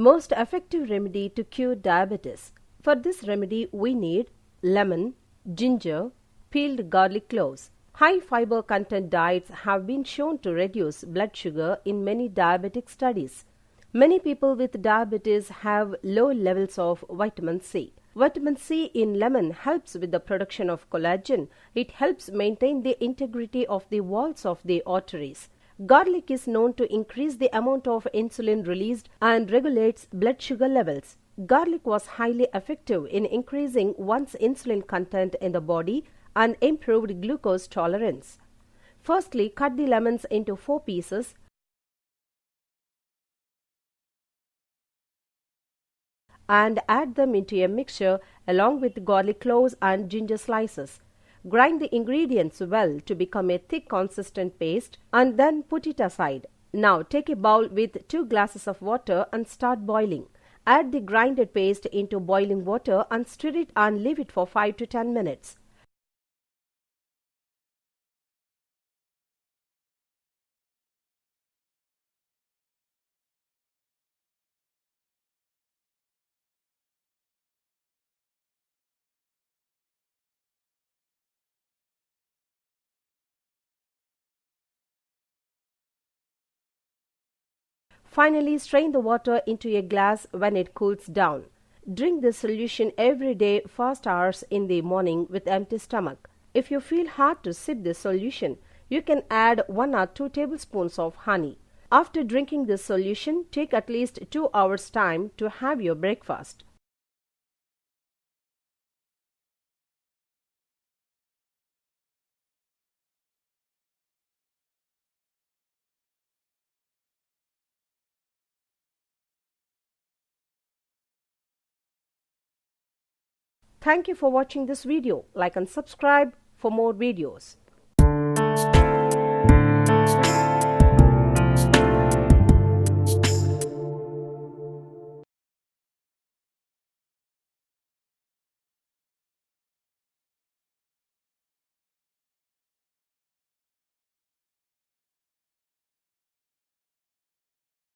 Most effective remedy to cure diabetes. For this remedy, we need lemon, ginger, peeled garlic cloves. High fiber content diets have been shown to reduce blood sugar in many diabetic studies. Many people with diabetes have low levels of vitamin C. Vitamin C in lemon helps with the production of collagen. It helps maintain the integrity of the walls of the arteries. Garlic is known to increase the amount of insulin released and regulates blood sugar levels. Garlic was highly effective in increasing one's insulin content in the body and improved glucose tolerance. Firstly, cut the lemons into 4 pieces and add them into a mixture along with garlic cloves and ginger slices. Grind the ingredients well to become a thick consistent paste and then put it aside. Now take a bowl with 2 glasses of water and start boiling. Add the grinded paste into boiling water and stir it and leave it for 5 to 10 minutes. Finally, strain the water into a glass when it cools down. Drink this solution every day first hours in the morning with empty stomach. If you feel hard to sip this solution, you can add 1 or 2 tablespoons of honey. After drinking this solution, take at least 2 hours time to have your breakfast. Thank you for watching this video. Like and subscribe for more videos.